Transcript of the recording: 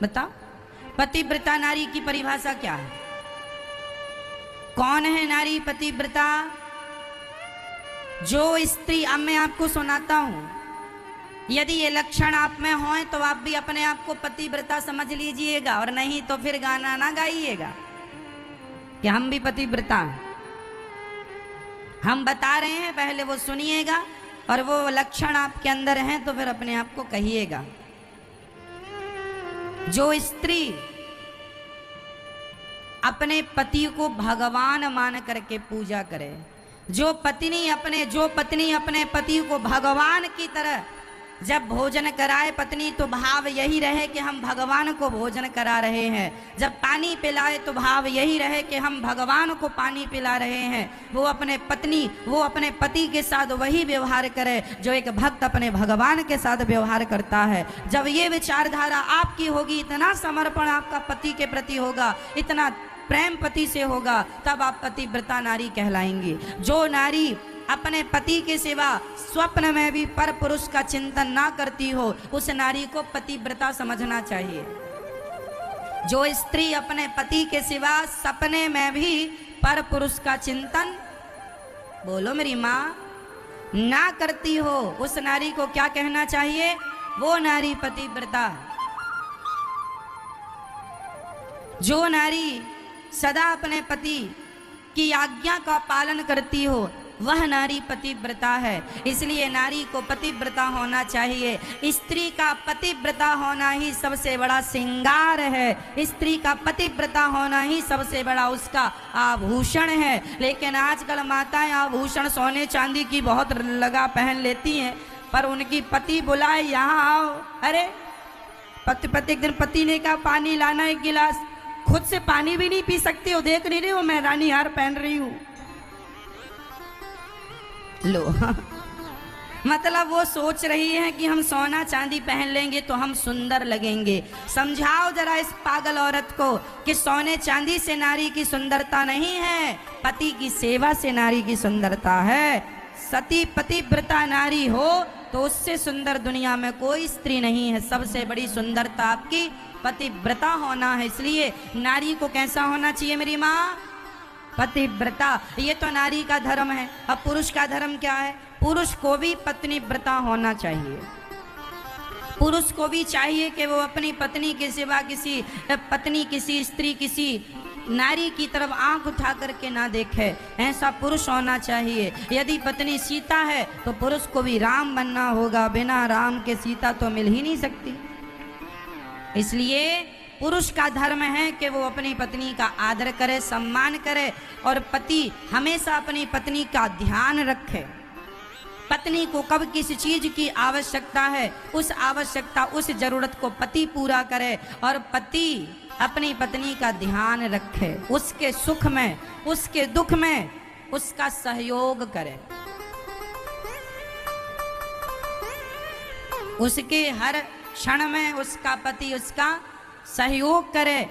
बताओ, पतिव्रता नारी की परिभाषा क्या है? कौन है नारी पतिव्रता? जो स्त्री, अब मैं आपको सुनाता हूं, यदि ये लक्षण आप में हों तो आप भी अपने आप को पतिव्रता समझ लीजिएगा, और नहीं तो फिर गाना ना गाइएगा कि हम भी पतिव्रता हैं। हम बता रहे हैं, पहले वो सुनिएगा, और वो लक्षण आपके अंदर हैं तो फिर अपने आप को कहिएगा। जो स्त्री अपने पति को भगवान मान करके पूजा करे, जो पत्नी अपने पति को भगवान की तरह जब भोजन कराए पत्नी, तो भाव यही रहे कि हम भगवान को भोजन करा रहे हैं। जब पानी पिलाए तो भाव यही रहे कि हम भगवान को पानी पिला रहे हैं। वो अपने पति के साथ वही व्यवहार करे जो एक भक्त अपने भगवान के साथ व्यवहार करता है। जब ये विचारधारा आपकी होगी, इतना समर्पण आपका पति के प्रति होगा, इतना प्रेम पति से होगा, तब आप पतिव्रता नारी कहलाएंगी। जो नारी अपने पति के सिवा स्वप्न में भी पर पुरुष का चिंतन ना करती हो, उस नारी को पतिव्रता समझना चाहिए। जो स्त्री अपने पति के सिवा सपने में भी पर पुरुष का चिंतन, बोलो मेरी माँ, ना करती हो, उस नारी को क्या कहना चाहिए? वो नारी पतिव्रता। जो नारी सदा अपने पति की आज्ञा का पालन करती हो, वह नारी पतिव्रता है। इसलिए नारी को पतिव्रता होना चाहिए। स्त्री का पतिव्रता होना ही सबसे बड़ा श्रृंगार है। स्त्री का पतिव्रता होना ही सबसे बड़ा उसका आभूषण है। लेकिन आजकल माताएं आभूषण सोने चांदी की बहुत लगा पहन लेती हैं, पर उनकी पति बुलाए यहाँ आओ, अरे पति एक दिन पति ने कहा पानी लाना एक गिलास, खुद से पानी भी नहीं पी सकती हो, देख नहीं रही हो मैं रानी हार पहन रही हूं। लो मतलब वो सोच रही है कि हम सोना चांदी पहन लेंगे तो हम सुंदर लगेंगे। समझाओ जरा इस पागल औरत को कि सोने चांदी से नारी की सुंदरता नहीं है, पति की सेवा से नारी की सुंदरता है। सती पतिव्रता नारी हो तो उससे सुंदर दुनिया में कोई स्त्री नहीं है। सबसे बड़ी सुंदरता आपकी पतिव्रता होना है। इसलिए नारी को कैसा होना चाहिए मेरी माँ? पतिव्रता। ये तो नारी का धर्म है। अब पुरुष का धर्म क्या है? पुरुष को भी पत्नीव्रता होना चाहिए। पुरुष को भी चाहिए कि वो अपनी पत्नी के सिवा किसी स्त्री, किसी नारी की तरफ आंख उठा करके ना देखे, ऐसा पुरुष होना चाहिए। यदि पत्नी सीता है तो पुरुष को भी राम बनना होगा। बिना राम के सीता तो मिल ही नहीं सकती। इसलिए पुरुष का धर्म है कि वो अपनी पत्नी का आदर करे, सम्मान करे, और पति हमेशा अपनी पत्नी का ध्यान रखे। पत्नी को कब किस चीज की आवश्यकता है, उस आवश्यकता, उस जरूरत को पति पूरा करे, और पति अपनी पत्नी का ध्यान रखे। उसके सुख में, उसके दुख में उसका सहयोग करे, उसके हर क्षण में उसका पति उसका सहयोग करे।